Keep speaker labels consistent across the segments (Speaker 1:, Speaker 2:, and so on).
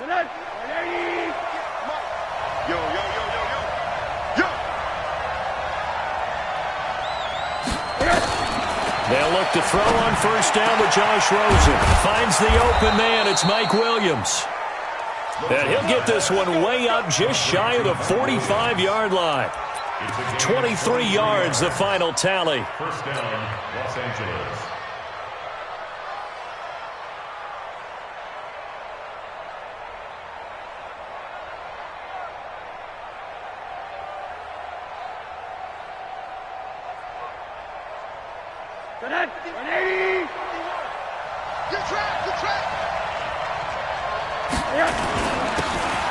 Speaker 1: Yo, yo, yo, yo, yo. Yo.
Speaker 2: They'll look to throw on first down with Josh Rosen. Finds the open man. It's Mike Williams. And he'll get this one way up just shy of the 45-yard line. 23 yards, the final tally.
Speaker 3: First down, Los Angeles.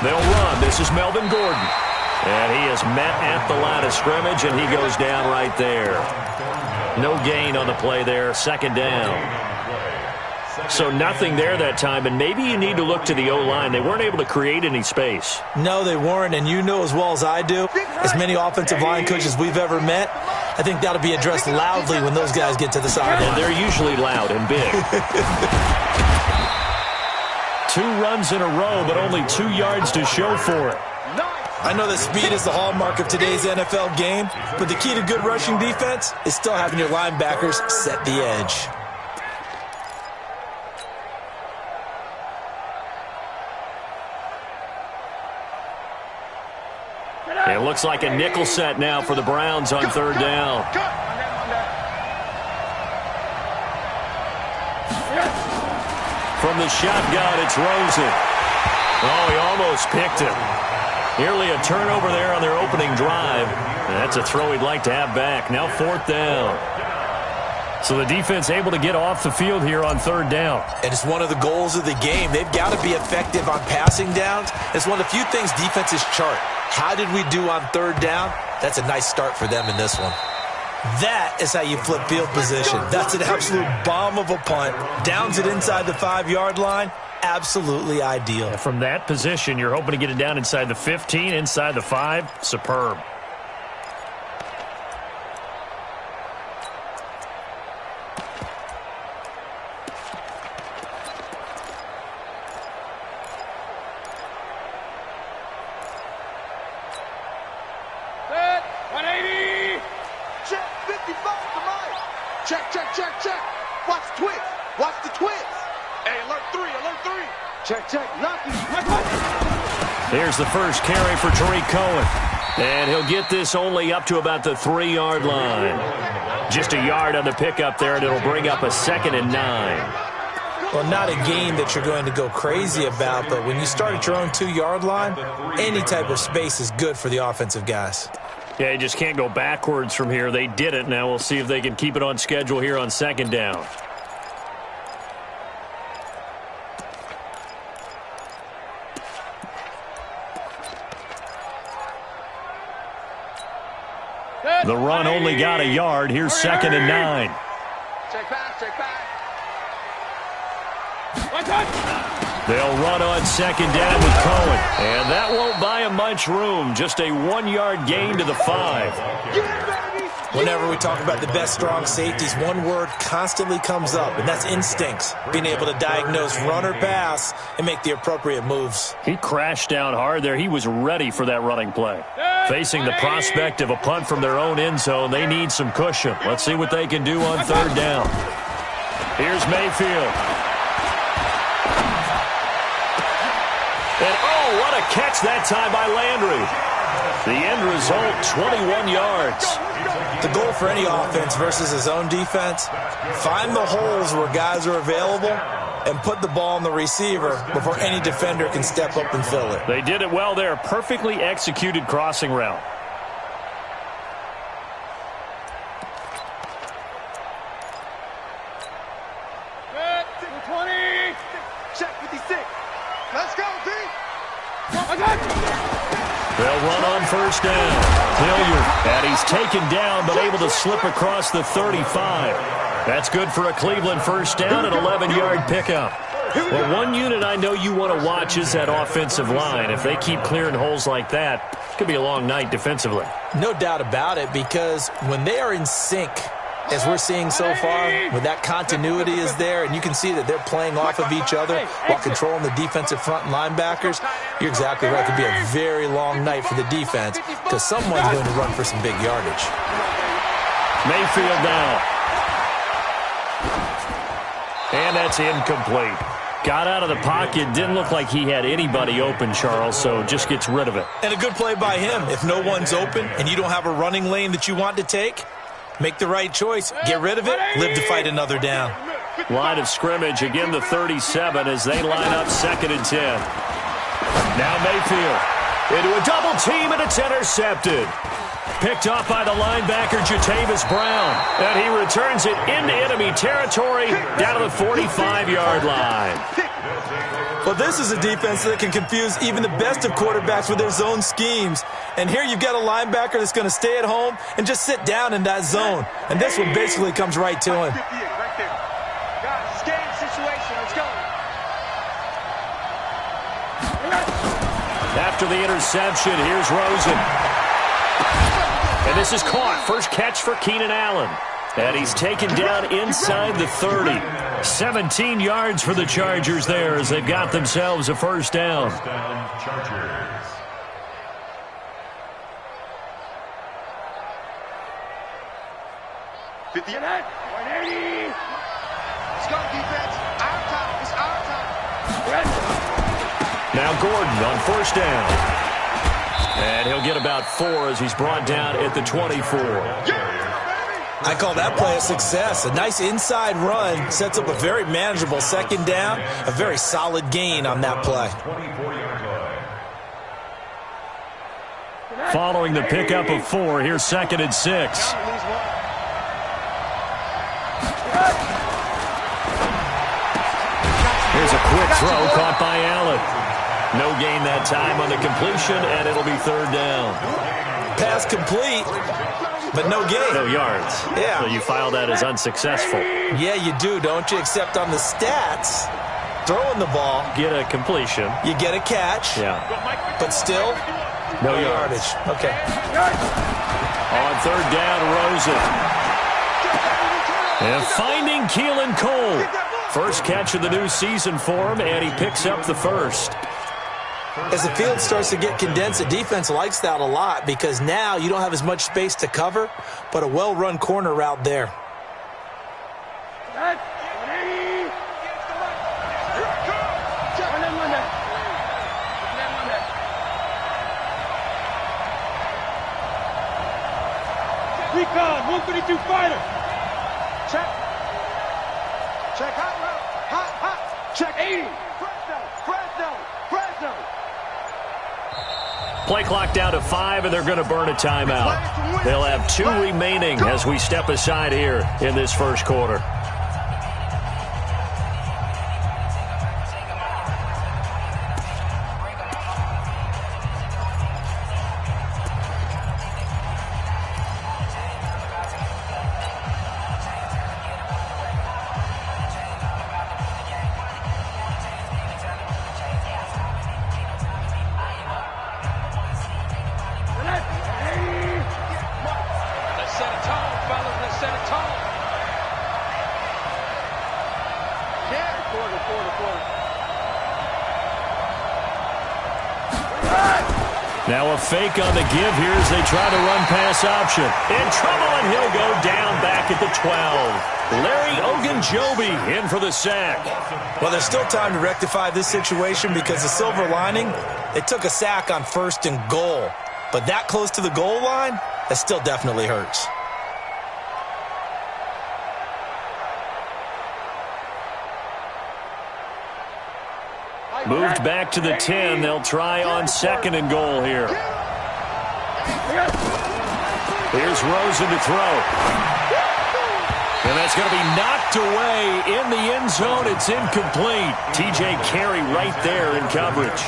Speaker 2: They'll run. This is Melvin Gordon. And he is met at the line of scrimmage, and he goes down right there. No gain on the play there. Second down. So nothing there that time, and maybe you need to look to the O-line. They weren't able to create any space.
Speaker 4: No, they weren't, and you know as well as I do, as many offensive line coaches we've ever met, I think that'll be addressed loudly when those guys get to the sideline.
Speaker 2: And they're usually loud and big. 2 runs in a row, but only 2 yards to show for it.
Speaker 4: I know that speed is the hallmark of today's NFL game, but the key to good rushing defense is still having your linebackers set the edge.
Speaker 2: It looks like a nickel set now for the Browns on third down. From the shotgun, it's Rosen. Oh, he almost picked him. Nearly a turnover there on their opening drive. And that's a throw he'd like to have back. Now fourth down. So the defense able to get off the field here on third down.
Speaker 4: And it's one of the goals of the game. They've got to be effective on passing downs. It's one of the few things defenses chart. How did we do on third down? That's a nice start for them in this one. That is how you flip field position. That's an absolute bomb of a punt. Downs it inside the 5-yard line. Absolutely ideal.
Speaker 2: From that position, you're hoping to get it down inside the 15, inside the 5. Superb. Here's the first carry for Tariq Cohen. And he'll get this only up to about the 3-yard line. Just a yard on the pickup there, and it'll bring up a 2nd and 9.
Speaker 4: Well, not a game that you're going to go crazy about, but when you start at your own 2-yard line, any type of space is good for the offensive guys.
Speaker 2: Yeah, you just can't go backwards from here. They did it. Now we'll see if they can keep it on schedule here on second down. The run only got a yard. Here's 2nd and 9.
Speaker 1: Check pass, check pass.
Speaker 2: They'll run on second down with Cohen. And that won't buy him much room. Just a 1-yard gain to the 5.
Speaker 4: Whenever we talk about the best strong safeties, one word constantly comes up, and that's instincts. Being able to diagnose run or pass and make the appropriate moves.
Speaker 2: He crashed down hard there. He was ready for that running play. Facing the prospect of a punt from their own end zone, they need some cushion. Let's see what they can do on third down. Here's Mayfield. And oh, what a catch that time by Landry. The end result, 21 yards.
Speaker 4: The goal for any offense versus his own defense, find the holes where guys are available and put the ball on the receiver before any defender can step up and fill it.
Speaker 2: They did it well there. Perfectly executed crossing route. They'll run on first down. Hilliard, and he's taken down but able to slip across the 35. That's good for a Cleveland first down and 11-yard pickup. Well, one unit I know you want to watch is that offensive line. If they keep clearing holes like that, it could be a long night defensively.
Speaker 4: No doubt about it, because when they are in sync, as we're seeing so far, with that continuity is there, and you can see that they're playing off of each other while controlling the defensive front and linebackers, you're exactly right. It could be a very long night for the defense because someone's going to run for some big yardage.
Speaker 2: Mayfield now. And that's incomplete. Got out of the pocket. Didn't look like he had anybody open, Charles, so just gets rid of it.
Speaker 4: And a good play by him. If no one's open and you don't have a running lane that you want to take, make the right choice. Get rid of it. Live to fight another down.
Speaker 2: Line of scrimmage, again the 37 as they line up 2nd and 10. Now Mayfield into a double team, and it's intercepted. Picked off by the linebacker, Jatavis Brown. And he returns it into enemy territory down to the 45-yard line.
Speaker 4: Well, this is a defense that can confuse even the best of quarterbacks with their zone schemes. And here you've got a linebacker that's going to stay at home and just sit down in that zone. And this one basically comes right to him.
Speaker 2: After the interception, here's Rosen. And this is caught. First catch for Keenan Allen. And he's taken down inside the 30. 17 yards for the Chargers there as they've got themselves a first down.
Speaker 3: First down, Chargers.
Speaker 1: Let's go, defense. Our time. It's our time.
Speaker 2: Now Gordon on first down. And he'll get about 4 as he's brought down at the 24.
Speaker 4: I call that play a success. A nice inside run sets up a very manageable 2nd down. A very solid gain on that play.
Speaker 3: 24-yard line.
Speaker 2: Following the pickup of 4, here's 2nd and 6. Here's a quick throw caught by Allen. No gain that time on the completion, and it'll be 3rd down.
Speaker 4: Pass complete, but no gain.
Speaker 2: No yards.
Speaker 4: Yeah.
Speaker 2: So you file that as unsuccessful.
Speaker 4: Yeah, you do, don't you? Except on the stats, throwing the ball,
Speaker 2: Get a completion.
Speaker 4: you get a catch,
Speaker 2: Yeah.
Speaker 4: but still,
Speaker 2: No
Speaker 4: yardage. Okay.
Speaker 2: On 3rd down, Rosen. And finding Keelan Cole. First catch of the new season for him, and he picks up the first.
Speaker 4: As the field starts to get condensed, the defense likes that a lot because now you don't have as much space to cover, but a well-run corner route there.
Speaker 5: Recon, 132 fighter.
Speaker 1: Check. Check hot. Check 80. Fresno.
Speaker 2: Play clock down to 5, and they're going to burn a timeout. They'll have 2 remaining as we step aside here in this first quarter. Now a fake on the give here as they try to run pass option. In trouble, and he'll go down back at the 12. Larry YungJB in for the sack.
Speaker 4: Well, there's still time to rectify this situation because the silver lining, they took a sack on 1st and goal. But that close to the goal line, that still definitely hurts.
Speaker 2: Moved back to the 10. They'll try on 2nd and goal here. Here's Rosen to throw. And that's going to be knocked away in the end zone. It's incomplete. TJ Carey right there in coverage.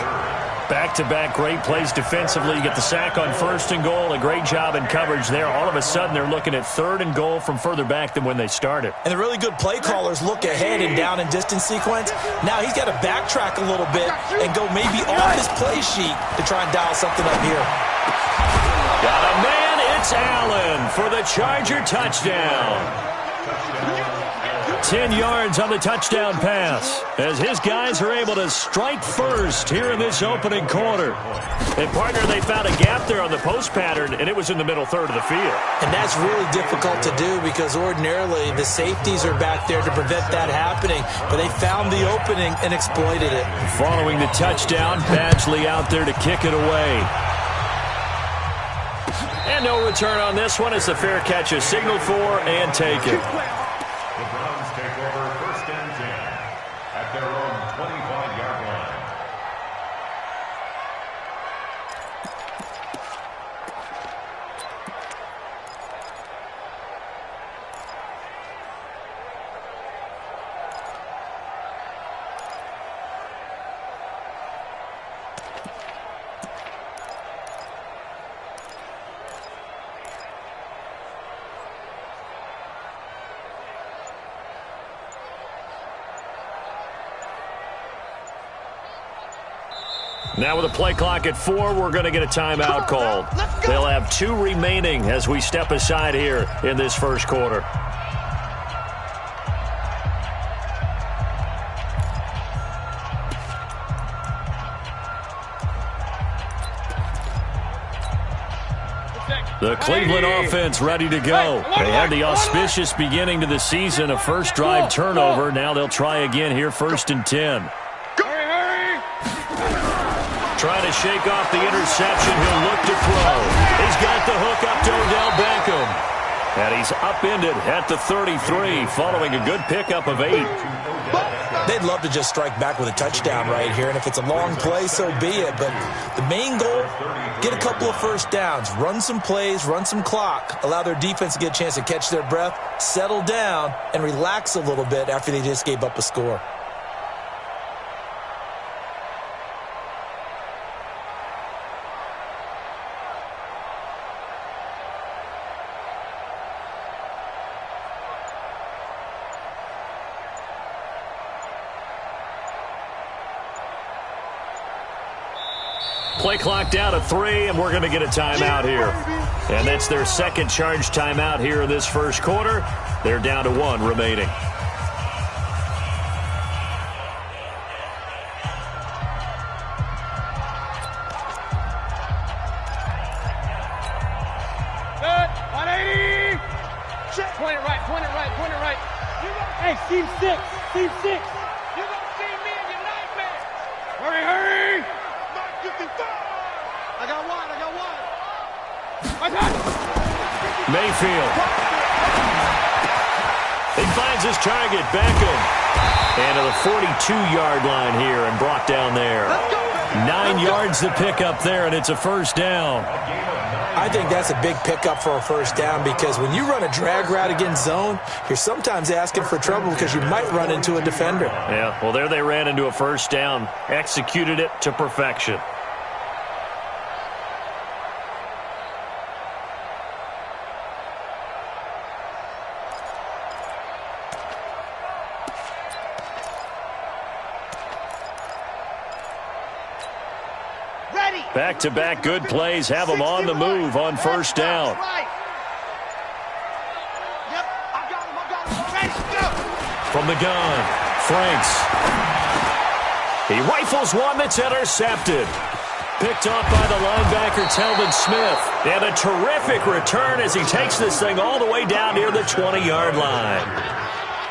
Speaker 2: Back-to-back great plays defensively. You get the sack on 1st and goal. A great job in coverage there. All of a sudden, they're looking at 3rd and goal from further back than when they started.
Speaker 4: And the really good play callers look ahead and down and distance sequence. Now he's got to backtrack a little bit and go maybe off his play sheet to try and dial something up here.
Speaker 2: Got a man It's Allen for the Charger touchdown. 10 yards on the touchdown pass as his guys are able to strike first here in this opening quarter. And, partner, they found a gap there on the post pattern, and it was in the middle third of the field.
Speaker 4: And that's really difficult to do because ordinarily the safeties are back there to prevent that happening, but they found the opening and exploited it.
Speaker 2: Following the touchdown, Badgley out there to kick it away. And no return on this one as the fair catch is signaled for and taken.
Speaker 3: The Browns take over 1st and 10 at their own 25-yard line.
Speaker 2: Now with a play clock at 4, we're going to get a timeout called. They'll have 2 remaining as we step aside here in this first quarter. The Cleveland offense ready to go. They had the auspicious beginning to the season, a first drive turnover. Now they'll try again here, 1st and 10. Trying to shake off the interception. He'll look to throw. He's got the hook up to Odell Beckham. And he's upended at the 33 following a good pickup of 8.
Speaker 4: They'd love to just strike back with a touchdown right here, and if it's a long play, so be it. But the main goal, get a couple of first downs, run some plays, run some clock, allow their defense to get a chance to catch their breath, settle down, and relax a little bit after they just gave up a score.
Speaker 2: Play clock down to 3, and we're going to get a timeout here. And that's their second charge timeout here in this first quarter. They're down to 1 remaining.
Speaker 5: Good. 180. Point it right, point it right, point it right. Hey, team 6, team 6. You're going to see me in your nightmare. Hurry, hurry. I got one.
Speaker 2: Mayfield. He finds his target, Beckham. And to the 42-yard line here and brought down there. 9 yards to pick up there, and it's a first down.
Speaker 4: I think that's a big pickup for a first down because when you run a drag route against zone, you're sometimes asking for trouble because you might run into a defender.
Speaker 2: Yeah, well, there they ran into a first down, executed it to perfection. Back-to-back good plays have them on the move on first down. From the gun, Franks. He rifles one that's intercepted. Picked off by the linebacker, Telvin Smith. And a terrific return as he takes this thing all the way down near the 20-yard line.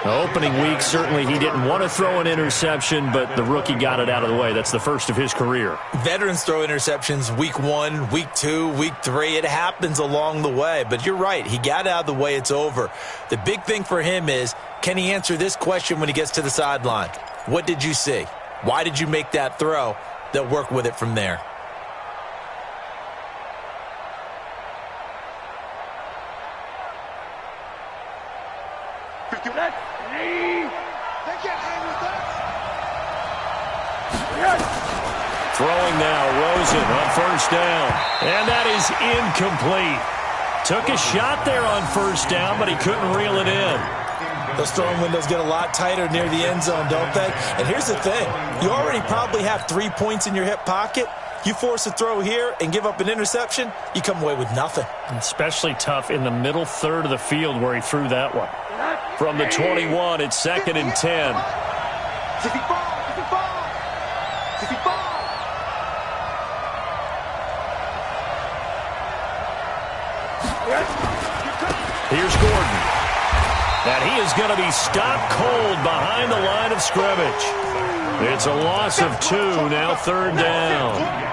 Speaker 2: Opening week, certainly he didn't want to throw an interception, but the rookie got it out of the way. That's the first of his career.
Speaker 4: Veterans throw interceptions week 1, week 2, week 3. It happens along the way. But you're right. He got out of the way. It's over. The big thing for him is, can he answer this question when he gets to the sideline? What did you see? Why did you make that throw? They'll work with it from there.
Speaker 2: Throwing now, Rosen on first down. And that is incomplete. Took a shot there on first down, but he couldn't reel it in.
Speaker 4: Those throwing windows get a lot tighter near the end zone, don't they? And here's the thing. You already probably have 3 points in your hip pocket. You force a throw here and give up an interception, you come away with nothing.
Speaker 2: Especially tough in the middle third of the field where he threw that one. From the 21, it's 2nd and 10. Here's Gordon. And he is going to be stopped cold behind the line of scrimmage. It's a loss of 2, now 3rd down.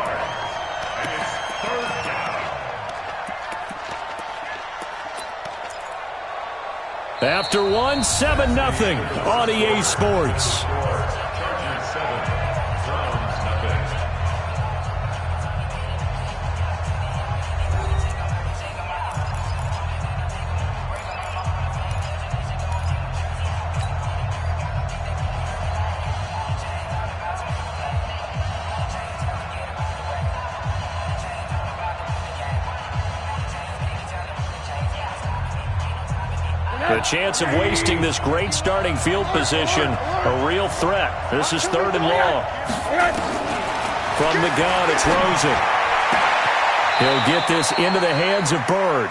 Speaker 2: After 1, 7-0 on EA Sports. The chance of wasting this great starting field position, a real threat. This is 3rd and long. From the gun, it's Rosen. He'll get this into the hands of Bird.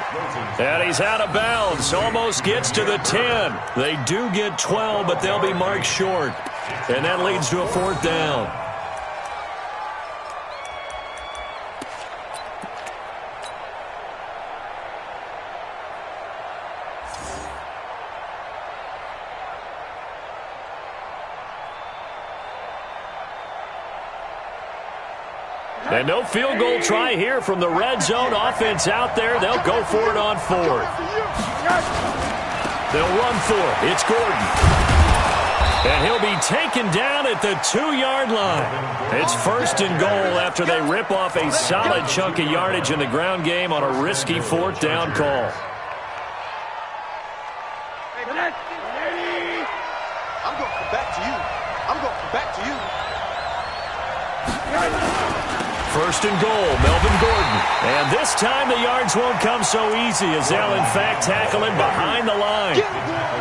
Speaker 2: And he's out of bounds, almost gets to the 10. They do get 12, but they'll be marked short. And that leads to a 4th down. And no field goal try here from the red zone. Offense out there. They'll go for it on 4th. They'll run for it. It's Gordon. And he'll be taken down at the 2-yard line. It's 1st and goal after they rip off a solid chunk of yardage in the ground game on a risky 4th down call.
Speaker 5: I'm going to come back to you. I'm going to come back to you.
Speaker 2: 1st and goal, Melvin Gordon. And this time the yards won't come so easy as they'll in fact tackle him behind the line.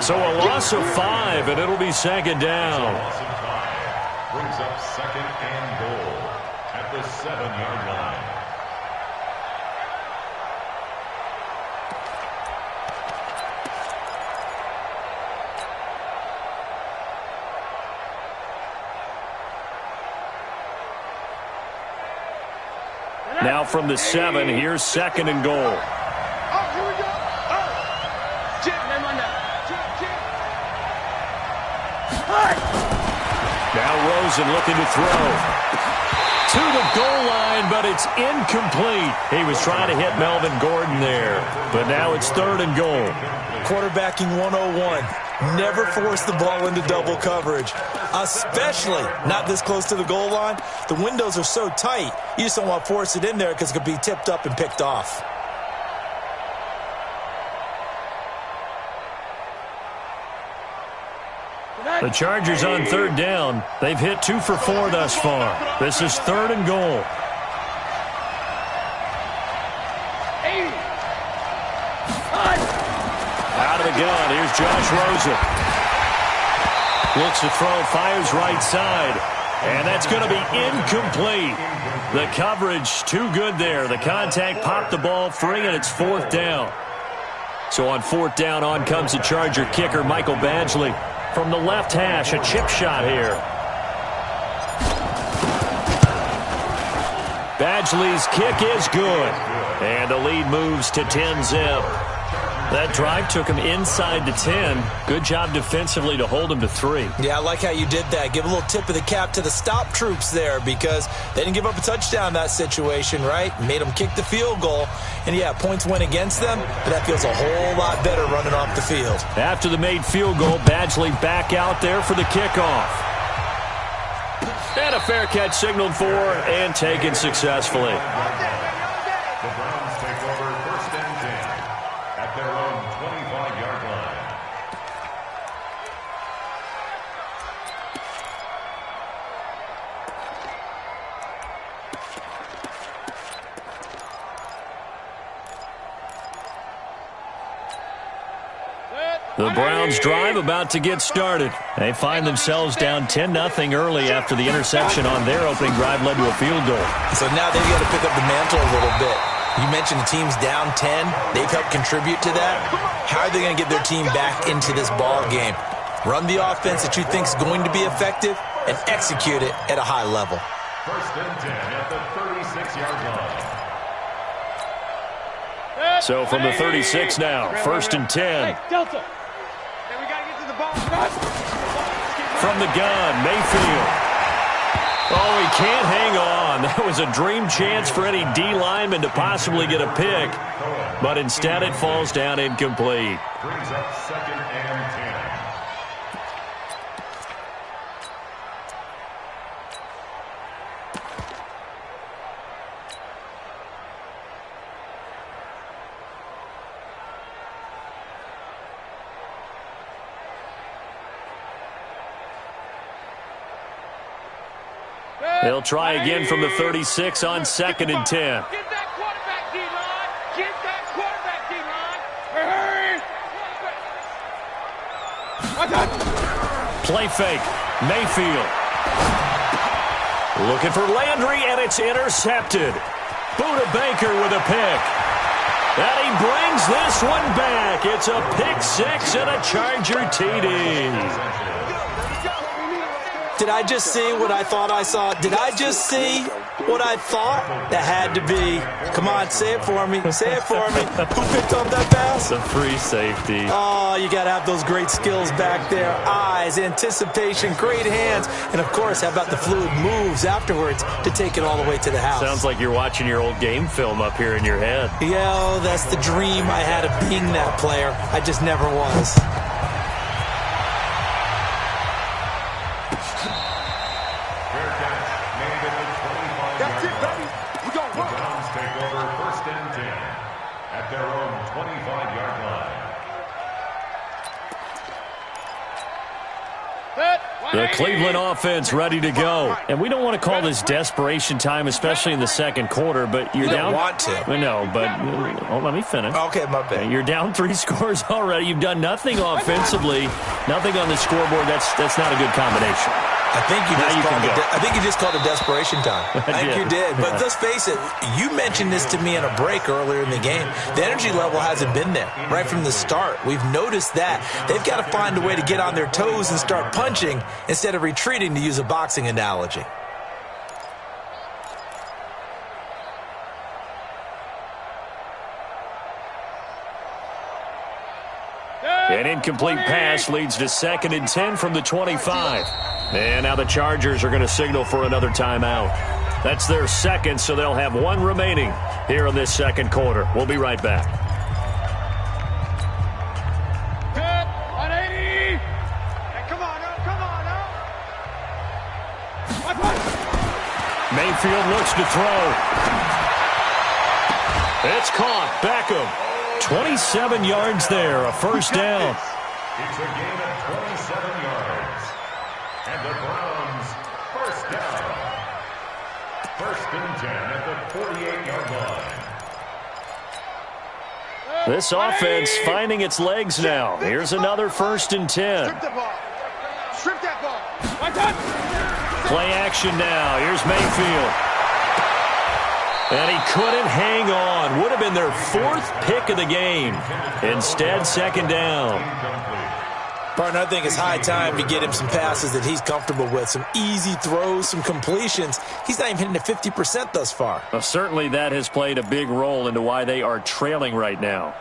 Speaker 2: So a loss of 5, and it'll be 2nd down.
Speaker 3: Loss of 5 brings up 2nd and goal at the 7-yard line.
Speaker 2: Now from the 7, here's 2nd and goal.
Speaker 5: Oh, here we go. Oh. Chip, name on that.
Speaker 2: Now Rosen looking to throw. To the goal line, but it's incomplete. He was trying to hit Melvin Gordon there. But now it's 3rd and goal.
Speaker 4: Quarterbacking 101. Never force the ball into double coverage, especially not this close to the goal line. The windows are so tight, you just don't want to force it in there because it could be tipped up and picked off.
Speaker 2: The Chargers on 3rd down. They've hit 2 for 4 thus far. This is 3rd and goal. Out of the gun, here's Josh Rosen. Looks to throw, fires right side. And that's going to be incomplete. The coverage too good there. The contact popped the ball free, and it's 4th down. So on 4th down, on comes the Charger kicker, Michael Badgley. From the left hash, a chip shot here. Badgley's kick is good. And the lead moves to 10-zip. That drive took him inside the 10. Good job defensively to hold him to 3.
Speaker 4: Yeah, I like how you did that. Give a little tip of the cap to the stop troops there because they didn't give up a touchdown in that situation, right? Made them kick the field goal. And, yeah, points went against them, but that feels a whole lot better running off the field.
Speaker 2: After the made field goal, Badgley back out there for the kickoff. And a fair catch signaled for and taken successfully.
Speaker 3: The Browns take over 1st and 10 at their own 25-yard line.
Speaker 5: Good.
Speaker 2: The Browns drive about to get started. They find themselves down 10-0 early after the interception on their opening drive led to a field goal.
Speaker 4: So now they've got to pick up the mantle a little bit. You mentioned the team's down 10. They've helped contribute to that. How are they going to get their team back into this ball game? Run the offense that you think is going to be effective and execute it at a high level.
Speaker 3: First and 10 at the 36-yard line.
Speaker 2: So from the 36 now, first and 10.
Speaker 5: Hey, Delta. Hey, we got to get to the ball.
Speaker 2: From the gun, Mayfield. Oh, he can't hang on. That was a dream chance for any D lineman to possibly get a pick, but instead it falls down incomplete.
Speaker 3: Brings up second and 10.
Speaker 2: They'll try again from the 36 on second and 10.
Speaker 5: Get that quarterback, D-line. Get that quarterback, D-line. Hurry.
Speaker 2: Play fake. Mayfield. Looking for Landry, and it's intercepted. Buda Baker with a pick. And he brings this one back. It's a pick six and a Charger TD.
Speaker 4: Did I just see what I thought I saw? Did I just see what I thought? That had to be. Come on, say it for me. Say it for me. Who picked up that pass?
Speaker 2: It's a free safety.
Speaker 4: Oh, you got to have those great skills back there. Eyes, anticipation, great hands. And, of course, how about the fluid moves afterwards to take it all the way to the house?
Speaker 2: Sounds like you're watching your old game film up here in your head.
Speaker 4: Yeah, oh, that's the dream I had of being that player. I just never was.
Speaker 2: The Cleveland offense ready to go. And we don't want to call this desperation time, especially in the second quarter, but you're down.
Speaker 4: Want to.
Speaker 2: No, but let me finish.
Speaker 4: Okay, my bad.
Speaker 2: You're down 3 scores already. You've done nothing offensively, nothing on the scoreboard. That's not a good combination.
Speaker 4: I think you just called it desperation time. I think you did. But let's face it, you mentioned this to me in a break earlier in the game. The energy level hasn't been there right from the start. We've noticed that. They've got to find a way to get on their toes and start punching instead of retreating, to use a boxing analogy.
Speaker 2: An incomplete pass leads to second and 10 from the 25. And now the Chargers are going to signal for another timeout. That's their second, so they'll have one remaining here in this second quarter. We'll be right back.
Speaker 5: Good. 180. Hey, come on, now.
Speaker 2: Mayfield looks to throw. It's caught. Beckham. 27 yards there, a first down.
Speaker 3: It's a gain of 27 yards. And the Browns, first down. First and 10 at the 48-yard line.
Speaker 2: This offense finding its legs now. Here's another first and 10.
Speaker 5: Strip the ball. Strip that ball.
Speaker 2: Play action now. Here's Mayfield. And he couldn't hang on. Would have been their 4th pick of the game. Instead, second down.
Speaker 4: Partner, I think it's high time to get him some passes that he's comfortable with. Some easy throws, some completions. He's not even hitting at 50% thus far.
Speaker 2: Well, certainly that has played a big role into why they are trailing right now.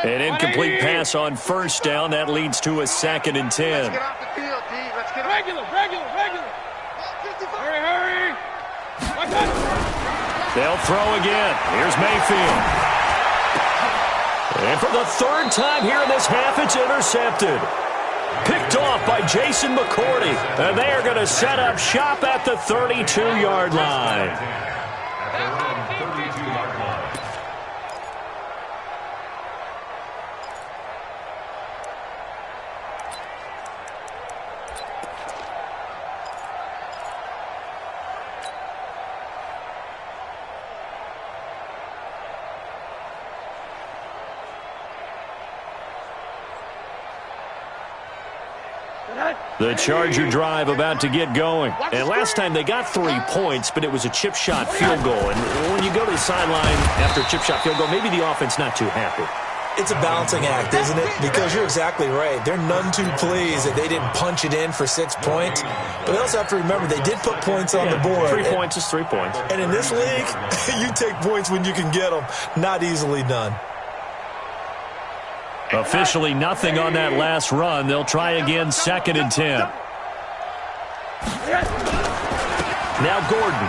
Speaker 2: An incomplete pass on first down. That leads to a second and 10.
Speaker 5: Let's get off the field, D. Let's get regular. Hurry.
Speaker 2: They'll throw again. Here's Mayfield. And for the 3rd time here in this half, it's intercepted. Picked off by Jason McCourty. And they are going to set up shop at the 32-yard line. The Charger drive about to get going. And last time they got 3 points, but it was a chip shot field goal. And when you go to the sideline after a chip shot field goal, maybe the offense not too happy.
Speaker 4: It's a balancing act, isn't it? Because you're exactly right. They're none too pleased that they didn't punch it in for 6 points. But they also have to remember they did put points on the board.
Speaker 2: 3 points is 3 points.
Speaker 4: And in this league, you take points when you can get them. Not easily done.
Speaker 2: Officially nothing on that last run. They'll try again, 2nd and 10. Now Gordon.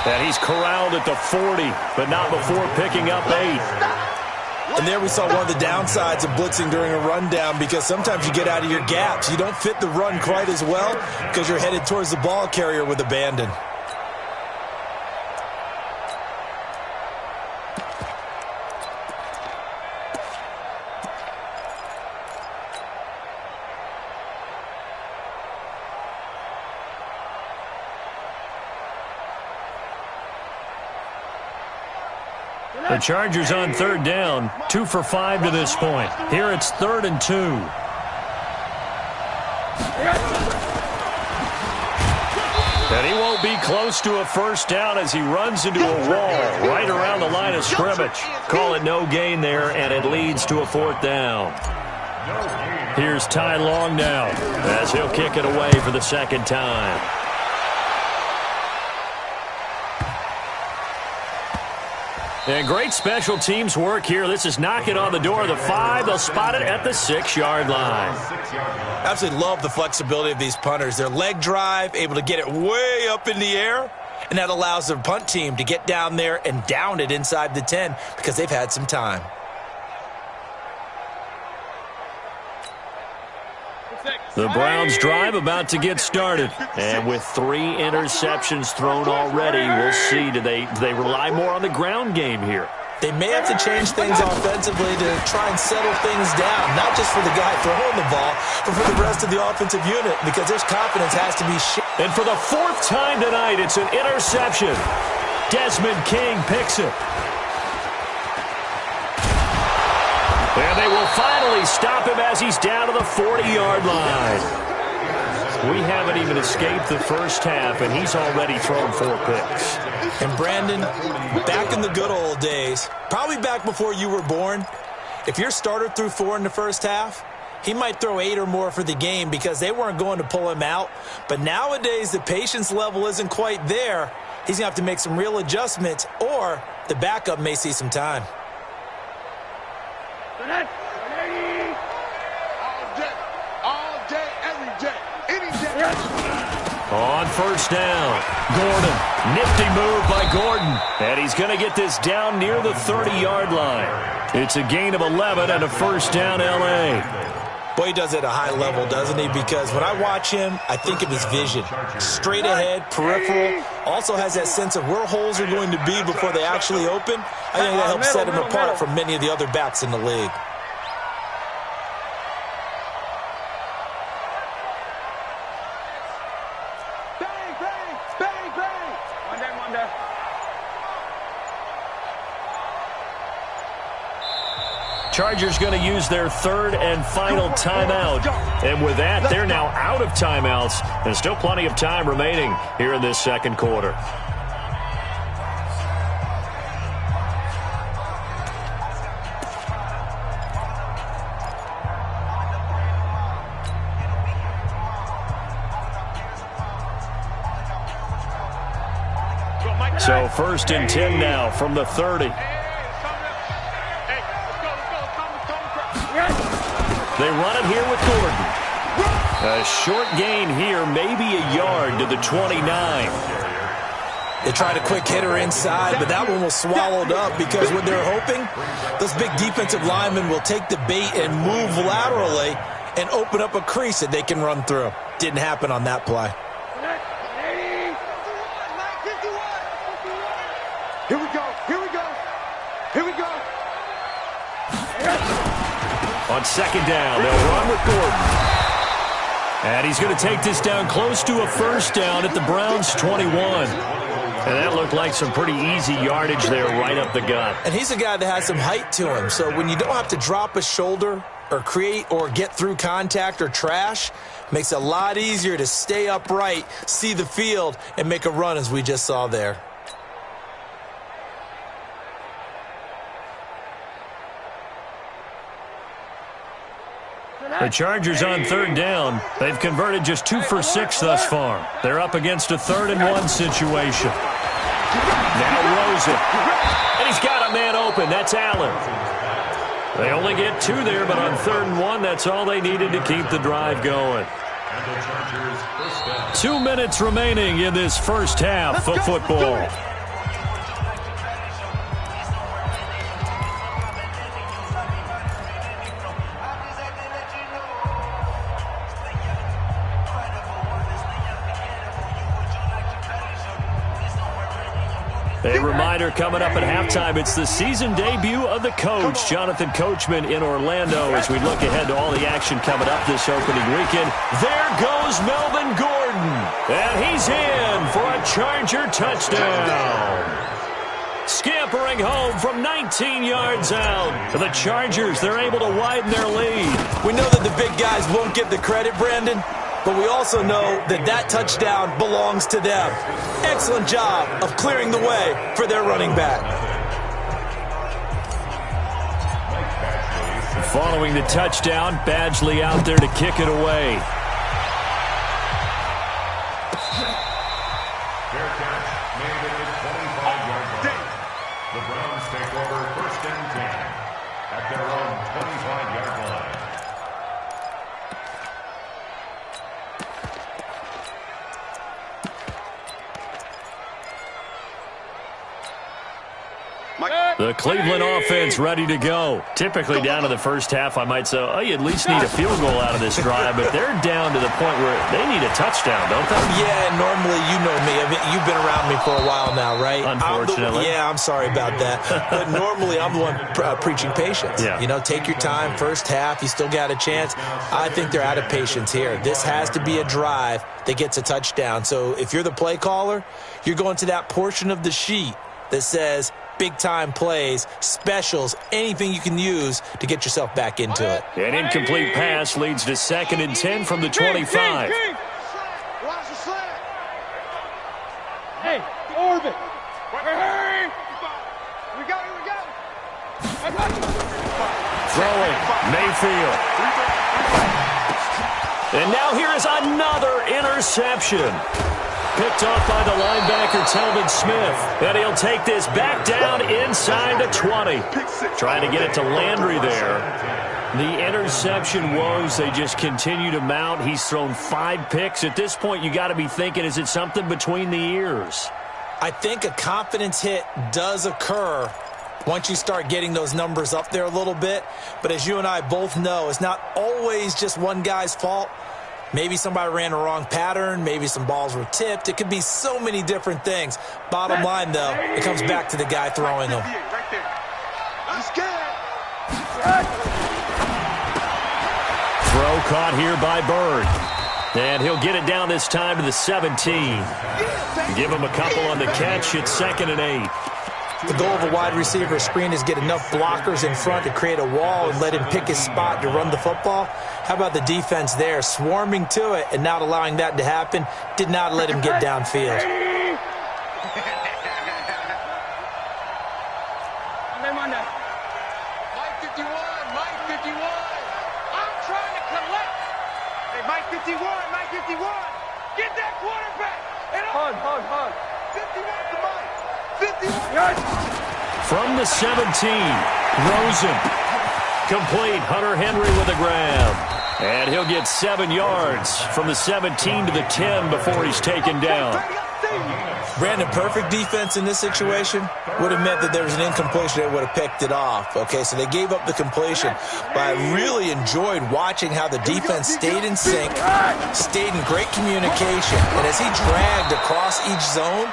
Speaker 2: And he's corralled at the 40, but not before picking up 8.
Speaker 4: And there we saw one of the downsides of blitzing during a rundown, because sometimes you get out of your gaps. You don't fit the run quite as well because you're headed towards the ball carrier with abandon.
Speaker 2: The Chargers on 3rd down, 2 for 5 to this point. Here it's 3rd and 2. And he won't be close to a first down as he runs into a wall right around the line of scrimmage. Call it no gain there, and it leads to a 4th down. Here's Ty Long now as he'll kick it away for the 2nd time. And great special teams work here. This is knocking on the door of the 5. They'll spot it at the 6-yard line.
Speaker 4: Absolutely love the flexibility of these punters. Their leg drive, able to get it way up in the air, and that allows the punt team to get down there and down it inside the 10 because they've had some time.
Speaker 2: The Browns drive about to get started. And with 3 interceptions thrown already, we'll see. Do they rely more on the ground game here?
Speaker 4: They may have to change things offensively to try and settle things down, not just for the guy throwing the ball, but for the rest of the offensive unit, because their confidence has to be shaken.
Speaker 2: And for the 4th time tonight, it's an interception. Desmond King picks it. And they will finally stop him as he's down to the 40-yard line. We haven't even escaped the first half, and he's already thrown 4 picks.
Speaker 4: And Brandon, back in the good old days, probably back before you were born, if your starter threw 4 in the first half, he might throw 8 or more for the game because they weren't going to pull him out. But nowadays, the patience level isn't quite there. He's going to have to make some real adjustments, or the backup may see some time.
Speaker 2: On 1st down, Gordon. Nifty move by Gordon. And he's going to get this down near the 30-yard line. It's a gain of 11 and a 1st down, L.A.
Speaker 4: Boy, he does it at a high level, doesn't he? Because when I watch him, I think of his vision. Straight ahead, peripheral. Also has that sense of where holes are going to be before they actually open. I think that helps set him apart from many of the other backs in the league.
Speaker 2: Chargers going to use their 3rd and final timeout. And with that, they're now out of timeouts. There's still plenty of time remaining here in this 2nd quarter. So 1st and 10 now from the 30. They run it here with Gordon. A short gain here, maybe a yard to the 29.
Speaker 4: They tried a quick hitter inside, but that one was swallowed up because what they're hoping, those big defensive linemen will take the bait and move laterally and open up a crease that they can run through. Didn't happen on that play.
Speaker 1: Here we go. Here we go. Here we go.
Speaker 2: On 2nd down, they'll run with Gordon. And he's going to take this down close to a 1st down at the Browns' 21. And that looked like some pretty easy yardage there right up the gut.
Speaker 4: And he's a guy that has some height to him. So when you don't have to drop a shoulder or create or get through contact or trash, makes it a lot easier to stay upright, see the field, and make a run as we just saw there.
Speaker 2: The Chargers on third down. They've converted just 2 for 6 thus far. They're up against a 3rd-and-1 situation. Now Rosen. And he's got a man open. That's Allen. They only get 2 there, but on 3rd and 1, that's all they needed to keep the drive going. 2 minutes remaining in this first half of football. A reminder coming up at halftime, it's the season debut of the coach, Jonathan Coachman, in Orlando. As we look ahead to all the action coming up this opening weekend, there goes Melvin Gordon. And he's in for a Charger touchdown. Scampering home from 19 yards out. The Chargers, they're able to widen their lead.
Speaker 4: We know that the big guys won't get the credit, Brandon, but we also know that that touchdown belongs to them. Excellent job of clearing the way for their running back.
Speaker 2: Following the touchdown, Badgley out there to kick it away.
Speaker 3: Fair catch made at the 25-yard line. The Browns take over 1st and 10 at their own 25-yard line.
Speaker 2: The Cleveland offense ready to go. Typically down to the first half, I might say, oh, you at least need a field goal out of this drive, but they're down to the point where they need a touchdown, don't they?
Speaker 4: Yeah, normally, you know me. I mean, you've been around me for a while now, right?
Speaker 2: Unfortunately.
Speaker 4: I'm sorry about that. But normally, I'm the one preaching patience.
Speaker 2: Yeah.
Speaker 4: You know, take your time. First half, you still got a chance. I think they're out of patience here. This has to be a drive that gets a touchdown. So if you're the play caller, you're going to that portion of the sheet that says big-time plays, specials, anything you can use to get yourself back into it.
Speaker 2: An incomplete pass leads to 2nd and 10 from the 25.
Speaker 5: Hey, Orbit. Hey, we got it.
Speaker 2: Throwing, Mayfield. And now here is another interception. Picked off by the linebacker, Telvin Smith. And he'll take this back down inside the 20. Trying to get it to Landry there. The interception woes, they just continue to mount. He's thrown 5 picks. At this point, you got to be thinking, is it something between the ears?
Speaker 4: I think a confidence hit does occur once you start getting those numbers up there a little bit. But as you and I both know, it's not always just one guy's fault. Maybe somebody ran a wrong pattern. Maybe some balls were tipped. It could be so many different things. Bottom line, though, it comes back to the guy throwing them.
Speaker 2: Throw caught here by Bird. And he'll get it down this time to the 17. Give him a couple on the catch. It's 2nd and 8.
Speaker 4: The goal of a wide receiver screen is get enough blockers in front to create a wall and let him pick his spot to run the football. How about the defense there, swarming to it and not allowing that to happen? Did not let him get downfield.
Speaker 5: Mike 51, Mike 51. I'm trying to collect. Hey, Mike 51, Mike 51. Get that quarterback. Hug. 51 to Mike. 51. Yes.
Speaker 2: From the 17, Rosen. Complete, Hunter Henry with a grab. And he'll get 7 yards from the 17 to the 10 before he's taken down.
Speaker 4: Brandon, perfect defense in this situation would have meant that there was an incompletion that would have picked it off. Okay, so they gave up the completion. But I really enjoyed watching how the defense stayed in sync, stayed in great communication. And as he dragged across each zone,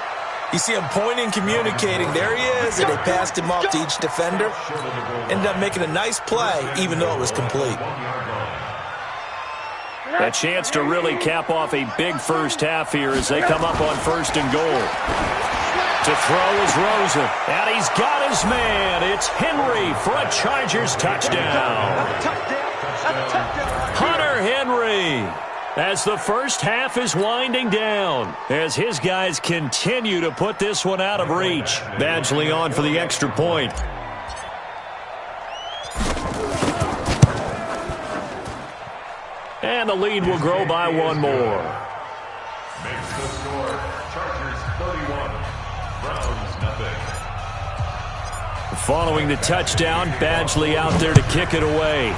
Speaker 4: you see him pointing, communicating. There he is, and they passed him off to each defender. Ended up making a nice play, even though it was complete.
Speaker 2: A chance to really cap off a big first half here as they come up on 1st and goal. To throw is Rosen, and he's got his man. It's Henry for a Chargers touchdown. Hunter Henry, as the first half is winding down, as his guys continue to put this one out of reach. Badgley on for the extra point. And the lead will grow by one more.
Speaker 3: Makes the score. Chargers 31. Browns nothing.
Speaker 2: Following the touchdown, Badgley out there to kick it away.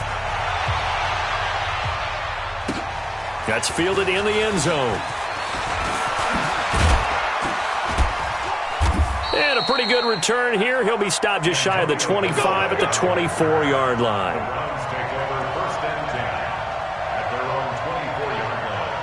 Speaker 2: That's fielded in the end zone. And a pretty good return here. He'll be stopped just shy of the 25 at the 24-yard line.
Speaker 3: Browns take over 1st and 10 at their own 24-yard line.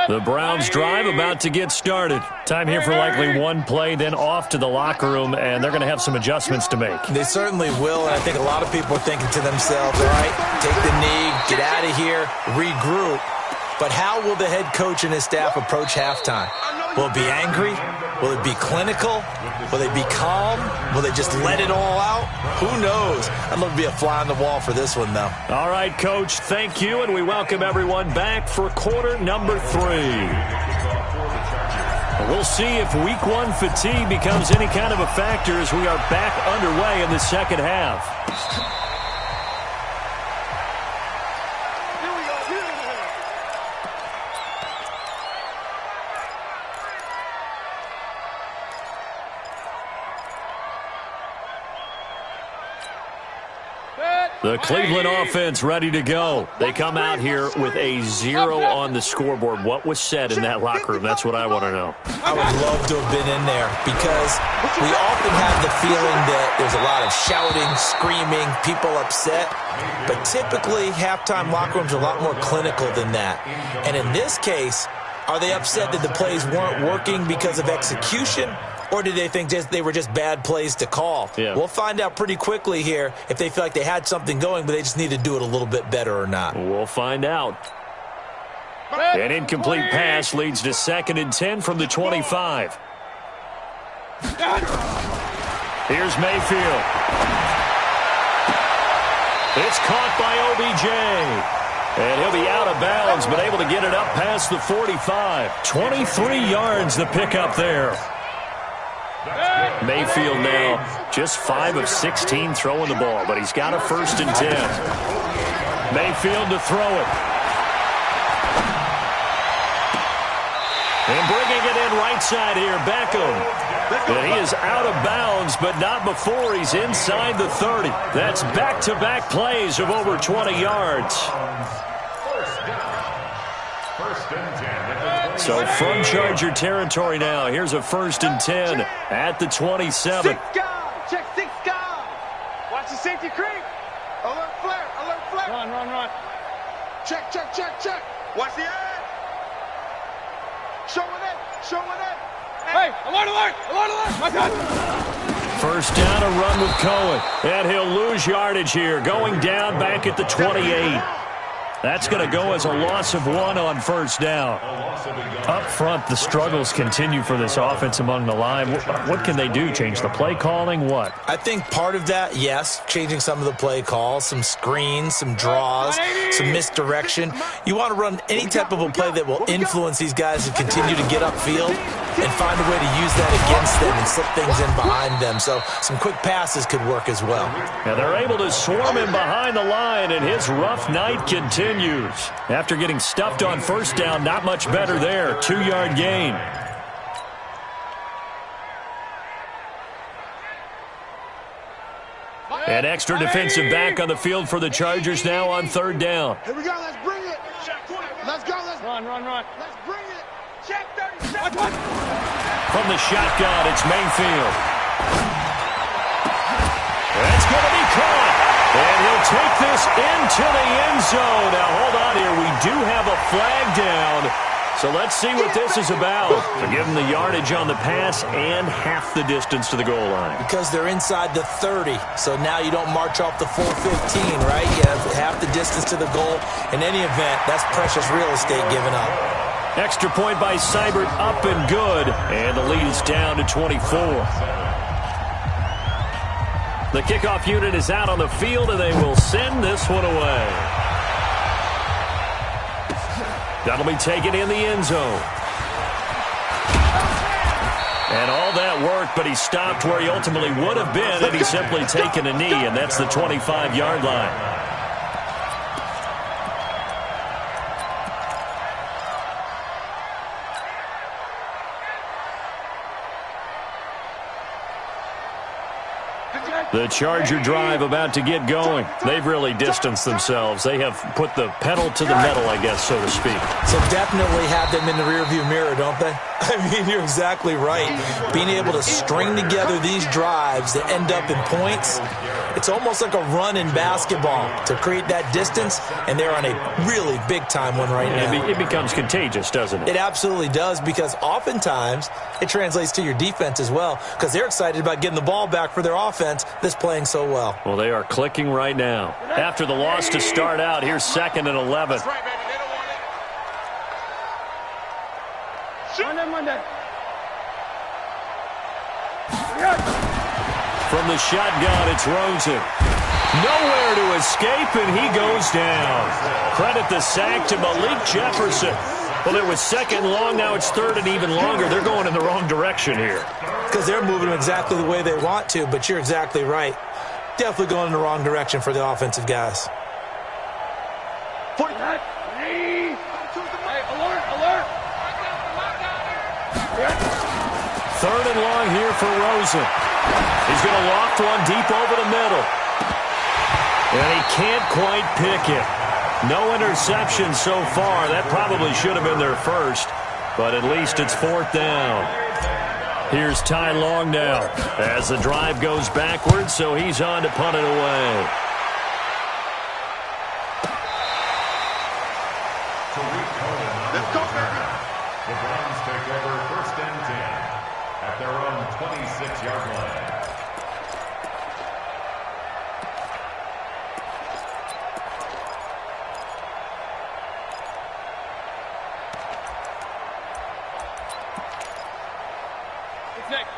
Speaker 2: The Browns drive about to get started. Time here for likely one play, then off to the locker room, and they're going to have some adjustments to make.
Speaker 4: They certainly will, and I think a lot of people are thinking to themselves, all right, take the knee, get out of here, regroup. But how will the head coach and his staff approach halftime? Will it be angry? Will it be clinical? Will they be calm? Will they just let it all out? Who knows? I'd love to be a fly on the wall for this one, though.
Speaker 2: All right, Coach, thank you, and we welcome everyone back for quarter number 3. We'll see if week 1 fatigue becomes any kind of a factor as we are back underway in the second half. The Cleveland offense ready to go. They come out here with a 0 on the scoreboard. What was said in that locker room? That's what I want to know.
Speaker 4: I would love to have been in there because we often have the feeling that there's a lot of shouting, screaming, people upset. But typically, halftime locker rooms are a lot more clinical than that. And in this case, are they upset that the plays weren't working because of execution? Or do they think they were just bad plays to call?
Speaker 2: Yeah.
Speaker 4: We'll find out pretty quickly here if they feel like they had something going, but they just need to do it a little bit better or not.
Speaker 2: We'll find out. An incomplete pass leads to 2nd and 10 from the 25. Here's Mayfield. It's caught by OBJ. And he'll be out of bounds, but able to get it up past the 45. 23 yards the pickup there. Mayfield now just 5 of 16 throwing the ball, but he's got a 1st and 10. Mayfield to throw it. And bringing it in right side here, Beckham. And he is out of bounds, but not before he's inside the 30. That's back-to-back plays of over 20 yards.
Speaker 3: First and 10.
Speaker 2: So from Charger territory now, here's a 1st and 10 at the 27.
Speaker 5: 6 guard. Check 6 guard. Watch the safety creep. Alert flare. Alert flare. Run. Check. Watch the edge. Show it in. Hey, alert. My God.
Speaker 2: 1st down, a run with Cohen. And he'll lose yardage here, going down back at the 28. That's going to go as a loss of 1 on 1st down. Up front, the struggles continue for this offense among the line. What can they do? Change the play calling? What?
Speaker 4: I think part of that, yes, changing some of the play calls, some screens, some draws, some misdirection. You want to run any type of a play that will influence these guys to continue to get upfield and find a way to use that against them and slip things in behind them. So some quick passes could work as well.
Speaker 2: And they're able to swarm him behind the line, and his rough night continues. After getting stuffed on 1st down, not much better there. 2-yard gain. An extra defensive back on the field for the Chargers now on 3rd down.
Speaker 5: Here we go. Let's bring it. Let's go. Let's run. Let's bring it. Check 37.
Speaker 2: From the shotgun, it's Mayfield. That's going to be caught. And he'll take this into the end zone. Now, hold on here. We do have a flag down. So let's see what this is about. So give them the yardage on the pass and half the distance to the goal line. Because
Speaker 4: they're inside the 30, so now you don't march off the full 15, right? You have half the distance to the goal. In any event, that's precious real estate given up.
Speaker 2: Extra point by Seibert, up and good. And the lead is down to 24. The kickoff unit is out on the field, and they will send this one away. That'll be taken in the end zone. And all that worked, but he stopped where he ultimately would have been had he simply taken a knee, and that's the 25-yard line. The Charger drive about to get going. They've really distanced themselves. They have put the pedal to the metal, I guess, so to speak.
Speaker 4: So definitely have them in the rearview mirror, don't they? I mean, you're exactly right. Being able to string together these drives that end up in points, it's almost like a run in basketball to create that distance, and they're on a really big-time one right now.
Speaker 2: It becomes contagious, doesn't it?
Speaker 4: It absolutely does, because oftentimes it translates to your defense as well, because they're excited about getting the ball back for their offense that's playing so well.
Speaker 2: Well, they are clicking right now. After the loss to start out, here's 2nd and 11.
Speaker 5: That's right, baby. They don't want it. Monday.
Speaker 2: From the shotgun, it's Rosen. Nowhere to escape, and he goes down. Credit the sack to Malik Jefferson. Well, it was 2nd long, now it's 3rd and even longer. They're going in the wrong direction here.
Speaker 4: Because they're moving exactly the way they want to, but you're exactly right. Definitely going in the wrong direction for the offensive guys.
Speaker 5: Alert.
Speaker 2: 3rd and long here for Rosen. He's going to loft one deep over the middle. And he can't quite pick it. No interception so far. That probably should have been their first, but at least it's 4th down. Here's Ty Long now as the drive goes backwards, so he's on to punt it away.
Speaker 1: Let's go, baby.
Speaker 3: The Browns take over 1st and 10 at their own 26-yard line.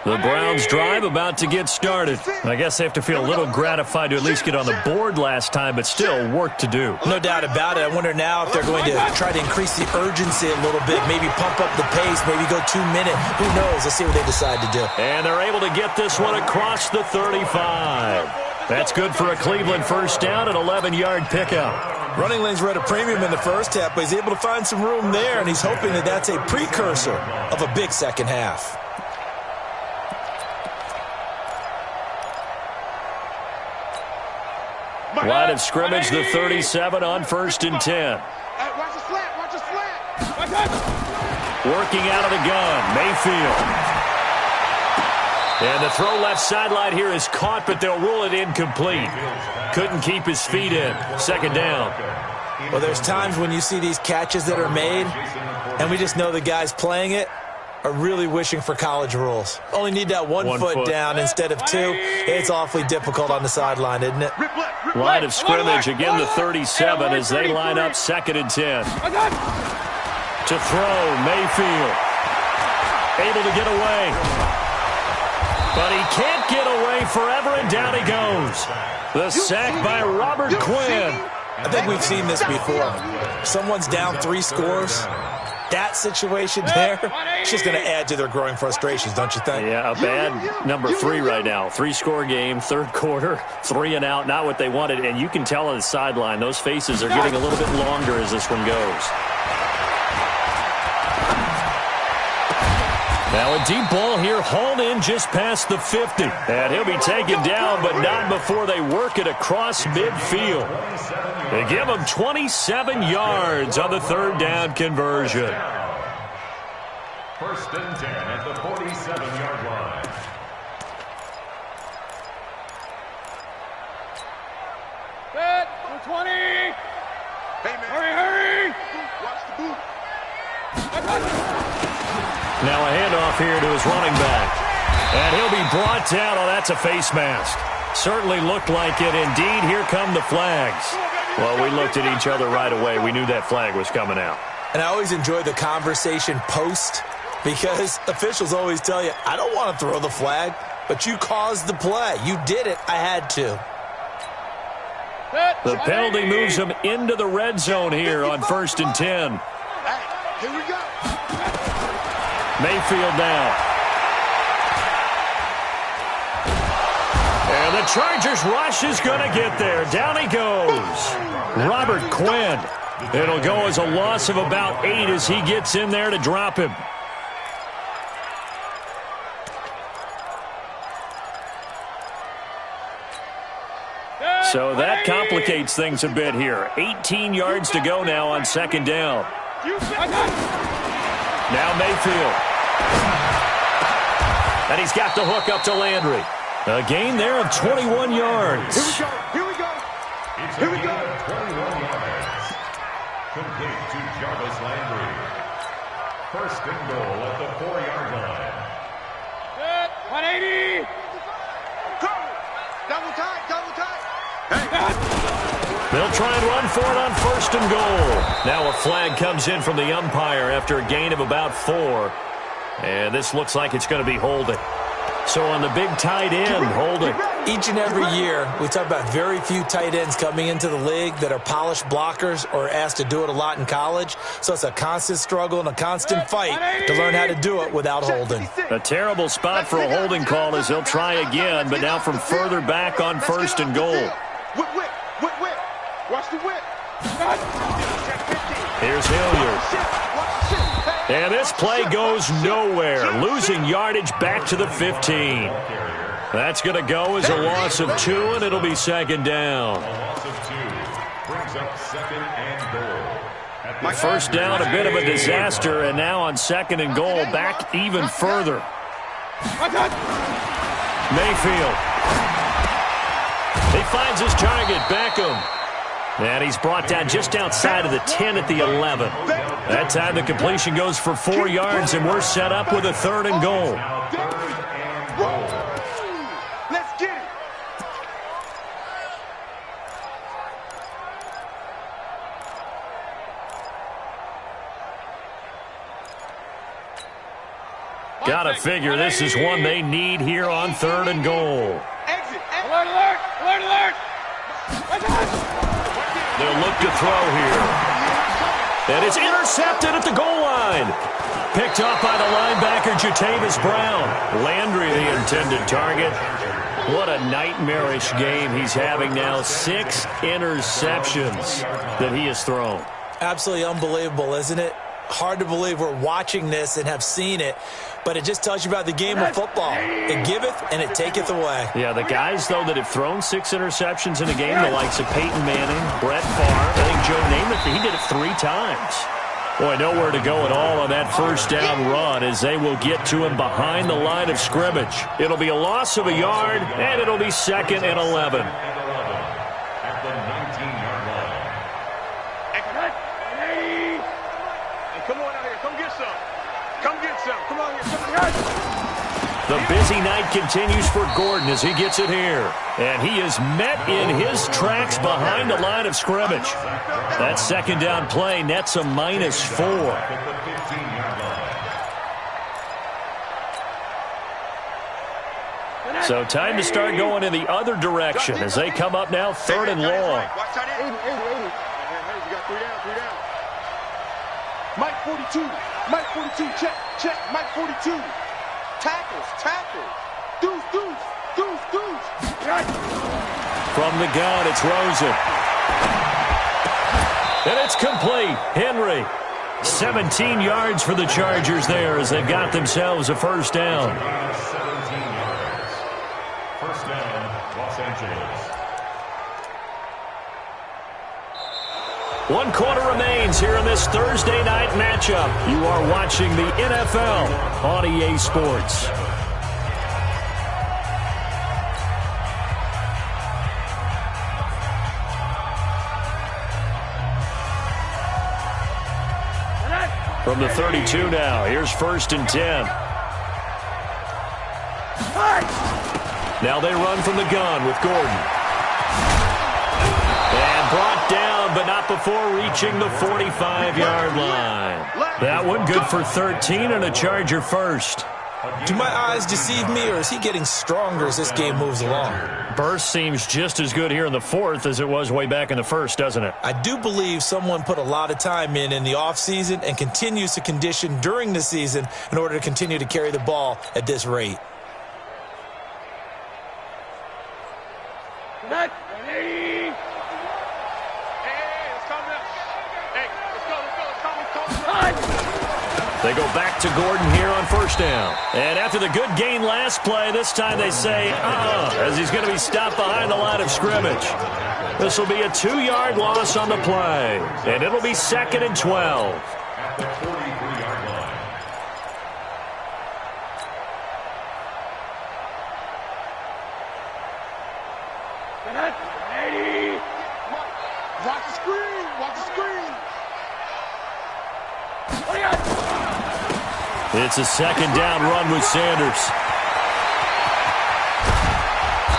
Speaker 2: The Browns drive about to get started. I guess they have to feel a little gratified to at least get on the board last time, but still work to do.
Speaker 4: No doubt about it. I wonder now if they're going to try to increase the urgency a little bit, maybe pump up the pace, maybe go 2 minutes. Who knows? Let's see what they decide to do.
Speaker 2: And they're able to get this one across the 35. That's good for a Cleveland 1st down, an 11-yard pickup.
Speaker 4: Running lanes were at a premium in the first half, but he's able to find some room there, and he's hoping that that's a precursor of a big second half.
Speaker 2: Line of scrimmage, the 37 on 1st and 10.
Speaker 5: Watch the slant.
Speaker 2: Working out of the gun, Mayfield. And the throw left sideline here is caught, but they'll rule it incomplete. Couldn't keep his feet in. 2nd down.
Speaker 4: Well, there's times when you see these catches that are made, and we just know the guys playing it are really wishing for college rules. Only need that one foot down instead of 2. It's awfully difficult on the sideline, isn't it?
Speaker 2: Line of scrimmage, again the 37 as they line up 2nd and 10. To throw, Mayfield. Able to get away. But he can't get away forever, and down he goes. The sack by Robert Quinn.
Speaker 4: I think we've seen this before. Someone's down 3 scores. That situation there, it's just going to add to their growing frustrations, don't you think?
Speaker 2: Yeah, a bad number 3 right now. 3-score game, 3rd quarter, 3 and out, not what they wanted. And you can tell on the sideline, those faces are getting a little bit longer as this one goes. Now a deep ball here, hauled in just past the 50. And he'll be taken down, but not before they work it across midfield. They give him 27 yards on the 3rd down conversion.
Speaker 3: 1st and 10 at the 47-yard line.
Speaker 5: Set. 20. Hey, man. Hurry. Watch the boot.
Speaker 2: Now a handoff here to his running back. And he'll be brought down. Oh, that's a face mask. Certainly looked like it. Indeed, here come the flags. Well, we looked at each other right away. We knew that flag was coming out.
Speaker 4: And I always enjoy the conversation post because officials always tell you, I don't want to throw the flag, but you caused the play. You did it. I had to.
Speaker 2: The penalty moves him into the red zone here on 1st and 10.
Speaker 5: Here we go.
Speaker 2: Mayfield now. And the Chargers rush is going to get there. Down he goes. Robert Quinn. It'll go as a loss of about 8 as he gets in there to drop him. So that complicates things a bit here. 18 yards to go now on 2nd down. Now Mayfield. And he's got the hook up to Landry. A gain there of 21 yards.
Speaker 5: Here we go. Here we go.
Speaker 3: 21 yards. Complete to Jarvis Landry. 1st and goal at the 4-yard line.
Speaker 5: 180. Cover. Double tight. Double tight.
Speaker 2: They'll try and run for it on 1st and goal. Now a flag comes in from the umpire after a gain of about 4. And this looks like it's going to be holding. So on the big tight end, holding.
Speaker 4: Each and every year, we talk about very few tight ends coming into the league that are polished blockers or asked to do it a lot in college. So it's a constant struggle and a constant fight to learn how to do it without holding.
Speaker 2: A terrible spot for a holding call as they'll try again, but now from further back on 1st and goal.
Speaker 5: Whip, whip, whip, whip. Watch the whip.
Speaker 2: Here's Hilliard. And this play goes nowhere. Losing yardage back to the 15. That's going to go as a loss of 2, and it'll be 2nd down.
Speaker 3: A loss of 2 brings up 2nd and goal.
Speaker 2: 1st down, a bit of a disaster, and now on 2nd and goal, back even further. Mayfield. He finds his target, Beckham. And he's brought down just outside of the 10 at the 11. That time the completion goes for 4 yards, and we're set up with a 3rd and goal.
Speaker 5: Let's get it.
Speaker 2: Gotta figure this is one they need here on 3rd and goal.
Speaker 5: Exit. Alert, alert, alert, alert.
Speaker 2: They'll look to throw here. And it's intercepted at the goal line. Picked up by the linebacker, Jatavis Brown. Landry, the intended target. What a nightmarish game he's having now. 6 interceptions that he has thrown.
Speaker 4: Absolutely unbelievable, isn't it? Hard to believe we're watching this and have seen it, but it just tells you about the game of football. It giveth and it taketh away.
Speaker 2: Yeah, the guys, though, that have thrown 6 interceptions in a game, the likes of Peyton Manning, Brett Favre, I think Joe Namath, he did it 3 times. Boy, nowhere to go at all on that 1st down run as they will get to him behind the line of scrimmage. It'll be a loss of a yard, and it'll be 2nd and 11.
Speaker 3: At the 19-yard line.
Speaker 5: Come on out here. Come get some. Come get some. Come on here.
Speaker 2: The busy night continues for Gordon as he gets it here. And he is met in his tracks behind the line of scrimmage. That 2nd down play nets a -4.
Speaker 3: At the 15-yard line.
Speaker 2: So time to start going in the other direction as they come up now 3rd and long.
Speaker 5: Watch that 80. You got 3 down, 3 down. Mike 42. Mike 42. Check. Mike 42. Tackles. Deuce.
Speaker 2: From the gun, it's Rosen. And it's complete. Henry. 17 yards for the Chargers there as they've got themselves a 1st down.
Speaker 3: 17 yards. 1st down, Los Angeles.
Speaker 2: 1 quarter remains here in this Thursday night matchup. You are watching the NFL on EA Sports. From the 32 now, here's 1st and 10. Now they run from the gun with Gordon. And brought down, but not before reaching the 45-yard line. That one good for 13 and a Charger first.
Speaker 4: Do my eyes deceive me, or is he getting stronger as this game moves along?
Speaker 2: Burst seems just as good here in the 4th as it was way back in the 1st, doesn't it?
Speaker 4: I do believe someone put a lot of time in the offseason and continues to condition during the season in order to continue to carry the ball at this rate.
Speaker 2: They go back to Gordon here on 1st down. And after the good gain last play, this time they say, as he's going to be stopped behind the line of scrimmage. This will be a 2-yard loss on the play. And it'll be 2nd and 12.
Speaker 3: At the 43-yard line.
Speaker 5: Watch the screen. Watch the screen.
Speaker 2: It's a 2nd down run with Sanders.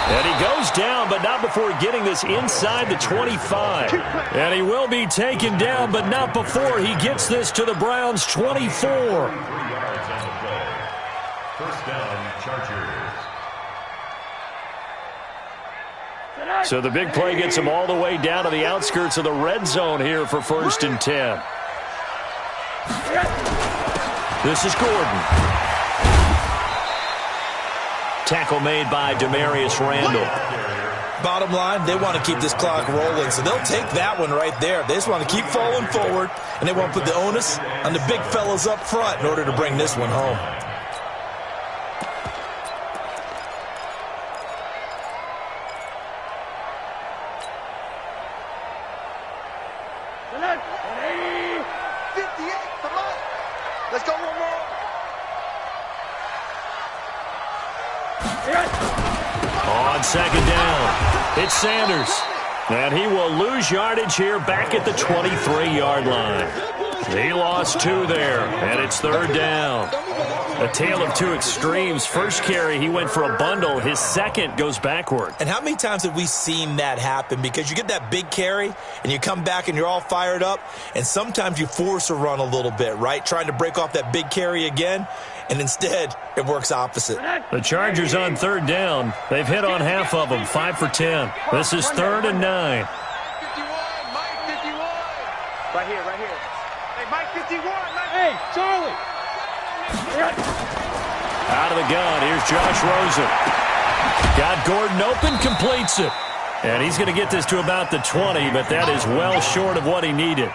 Speaker 2: And he goes down, but not before getting this inside the 25. And he will be taken down, but not before he gets this to the Browns' 24.
Speaker 3: 3 yards on the play. 1st down, Chargers.
Speaker 2: So the big play gets him all the way down to the outskirts of the red zone here for 1st and 10. This is Gordon. Tackle made by Demarius Randall.
Speaker 4: Bottom line, they want to keep this clock rolling, so they'll take that one right there. They just want to keep falling forward, and they want to put the onus on the big fellas up front in order to bring this one home.
Speaker 5: Let's go one more.
Speaker 2: On 2nd down, it's Sanders. And he will lose yardage here back at the 23-yard line. He lost 2 there, and it's 3rd down. A tale of 2 extremes. First carry, he went for a bundle. His second goes backward.
Speaker 4: And how many times have we seen that happen? Because you get that big carry, and you come back and you're all fired up, and sometimes you force a run a little bit, right? Trying to break off that big carry again, and instead it works opposite.
Speaker 2: The Chargers on 3rd down. They've hit on half of them, 5 for 10. This is 3rd and 9.
Speaker 5: 51, Mike 51. Right here, right here. Hey, Mike 51, Mike. Hey, Charlie.
Speaker 2: Out of the gun, here's Josh Rosen. Got Gordon open, completes it. And he's going to get this to about the 20, but that is well short of what he needed.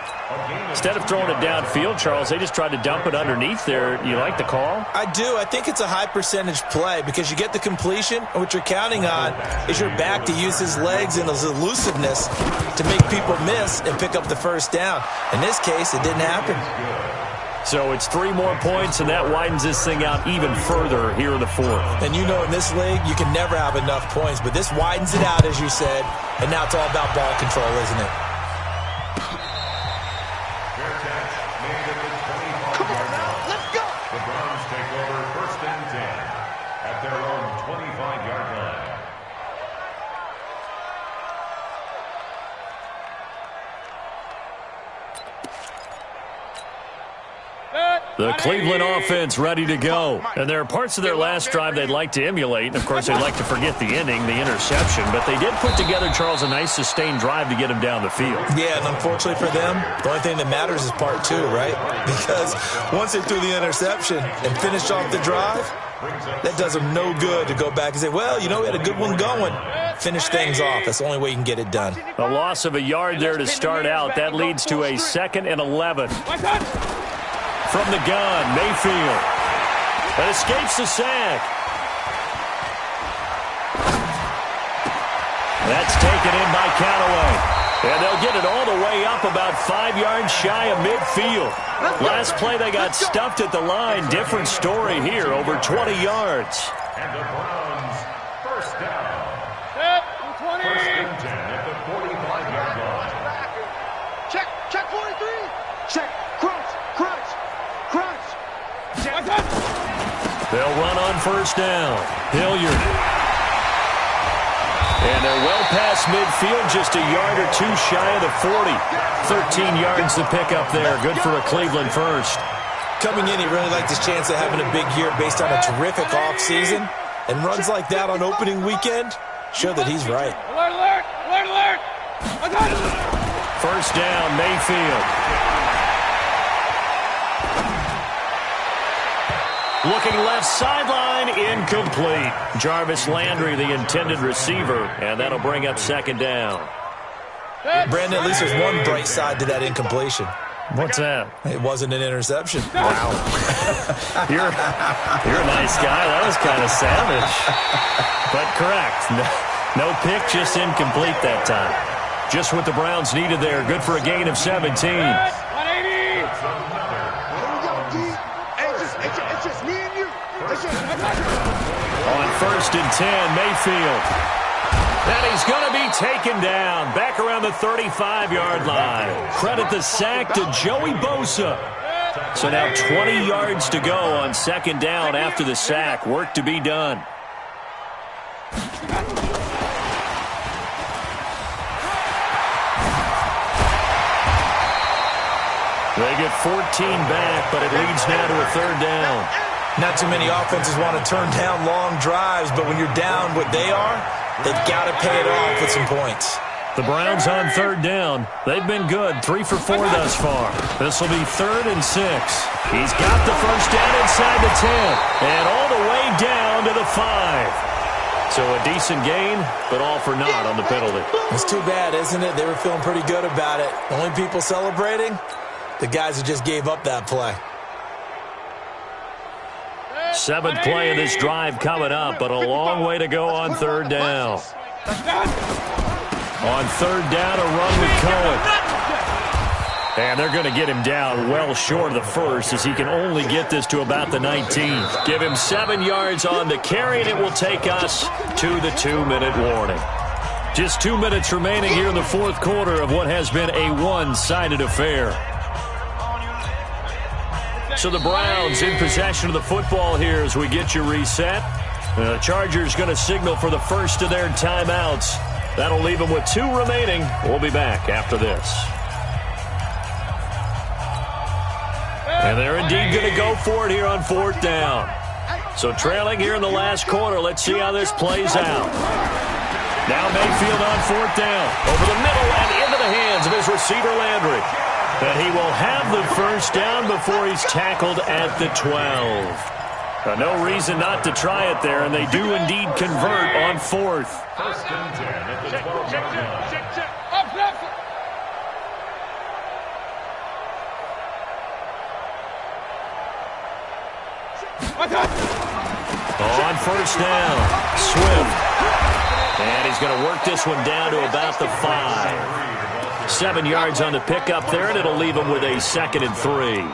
Speaker 2: Instead of throwing it downfield, Charles, they just tried to dump it underneath there. You like the call?
Speaker 4: I do. I think it's a high percentage play because you get the completion, and what you're counting on is your back to use his legs and his elusiveness to make people miss and pick up the 1st down. In this case, it didn't happen.
Speaker 2: So it's 3 more points, and that widens this thing out even further here in the 4th.
Speaker 4: And you know in this league, you can never have enough points, but this widens it out, as you said, and now it's all about ball control, isn't it?
Speaker 3: Fair catch made at the 25-yard line.
Speaker 5: Let's go.
Speaker 3: The Browns take over 1st and 10 at their own 25-yard line.
Speaker 2: The Cleveland offense ready to go. And there are parts of their last drive they'd like to emulate. And, of course, they'd like to forget the ending, the interception. But they did put together, Charles, a nice sustained drive to get him down the field.
Speaker 4: Yeah, and unfortunately for them, the only thing that matters is part 2, right? Because once they threw the interception and finished off the drive, that does them no good to go back and say, well, you know, we had a good one going. Finish things off. That's the only way you can get it done.
Speaker 2: A loss of a yard there to start out. That leads to a 2nd and 11. From the gun, Mayfield. That escapes the sack. That's taken in by Callaway. And they'll get it all the way up about 5 yards shy of midfield. Last play they got stuffed at the line. Different story here, over 20 yards.
Speaker 3: And the Browns, 1st down. 1st and 10 at the 45-yard line.
Speaker 5: Check 43. Check, crunch, crunch.
Speaker 2: They'll run on first down. Hilliard. And they're well past midfield, just a yard or two shy of the 40. 13 yards to pick up there. Good for a Cleveland first.
Speaker 4: Coming in, he really liked his chance of having a big year based on a terrific offseason. And runs like that on opening weekend show that he's right.
Speaker 5: Alert, alert! Alert, alert! I got it!
Speaker 2: First down, Mayfield. Looking left sideline, incomplete. Jarvis Landry, the intended receiver, and that'll bring up second down.
Speaker 4: Brandon, at least there's one bright side to that incompletion.
Speaker 2: What's that?
Speaker 4: It wasn't an interception.
Speaker 2: Wow. You're a nice guy. That was kind of savage. But correct. No pick, just incomplete that time. Just what the Browns needed there. Good for a gain of 17.
Speaker 5: 180!
Speaker 1: It's just me and you.
Speaker 2: On first and 10, Mayfield. And he's going to be taken down. Back around the 35-yard line. Credit the sack to Joey Bosa. So now 20 yards to go on second down after the sack. Work to be done. They get 14 back, but it leads now to a third down.
Speaker 4: Not too many offenses want to turn down long drives, but when you're down what they are, they've got to pay it off with some points.
Speaker 2: The Browns on third down. They've been good, 3 for 4 thus far. This will be 3rd and 6. He's got the first down inside the 10, and all the way down to the 5. So a decent gain, but all for naught on the penalty.
Speaker 4: It's too bad, isn't it? They were feeling pretty good about it. Only people celebrating, the guys who just gave up that play.
Speaker 2: 7th play of this drive coming up, but a long way to go on third down. On third down, a run with Cohen. And they're going to get him down well short of the first, as he can only get this to about the 19. Give him 7 yards on the carry, and it will take us to the 2-minute warning. Just 2 minutes remaining here in the fourth quarter of what has been a one-sided affair. So the Browns in possession of the football here as we get you reset. The Chargers going to signal for the first of their timeouts. That'll leave them with 2 remaining. We'll be back after this. And they're indeed going to go for it here on fourth down. So trailing here in the last quarter. Let's see how this plays out. Now Mayfield on fourth down. Over the middle and into the hands of his receiver Landry. And he will have the first down before he's tackled at the 12. No reason not to try it there, and they do indeed convert on fourth.
Speaker 3: First and 10 at the 12-yard line.
Speaker 2: On first down, Swift. And he's going to work this one down to about the 5. 7 yards on the pickup there, and it'll leave him with a 2nd and 3.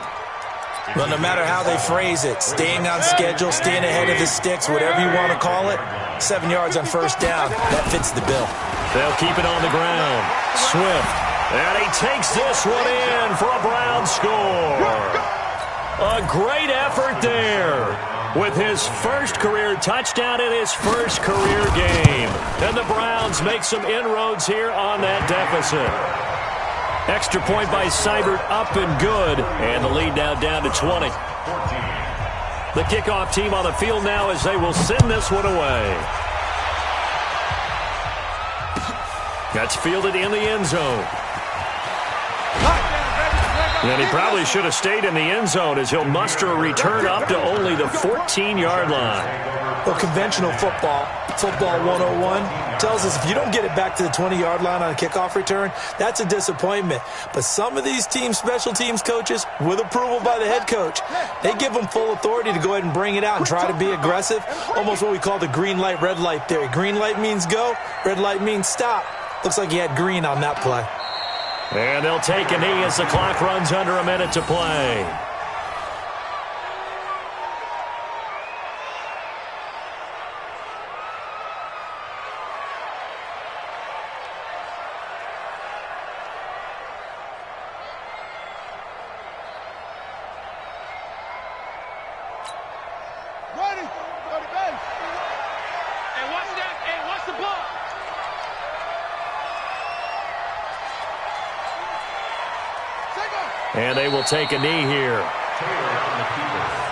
Speaker 4: Well, no matter how they phrase it, staying on schedule, staying ahead of the sticks, whatever you want to call it, 7 yards on first down, that fits the bill.
Speaker 2: They'll keep it on the ground. Swift. And he takes this one in for a Brown score. A great effort there with his first career touchdown in his first career game. And the Browns make some inroads here on that deficit. Extra point by Seibert, up and good. And the lead now down to 20. The kickoff team on the field now as they will send this one away. That's fielded in the end zone. And he probably should have stayed in the end zone as he'll muster a return up to only the 14-yard line.
Speaker 4: Well, conventional football 101, tells us if you don't get it back to the 20-yard line on a kickoff return, that's a disappointment. But some of these team special teams coaches, with approval by the head coach, they give them full authority to go ahead and bring it out and try to be aggressive. Almost what we call the green light, red light theory. Green light means go, red light means stop. Looks like he had green on that play.
Speaker 2: And they'll take a knee as the clock runs under a minute to play.
Speaker 5: Run
Speaker 2: And they will take a knee here.
Speaker 3: Taylor on the keeper.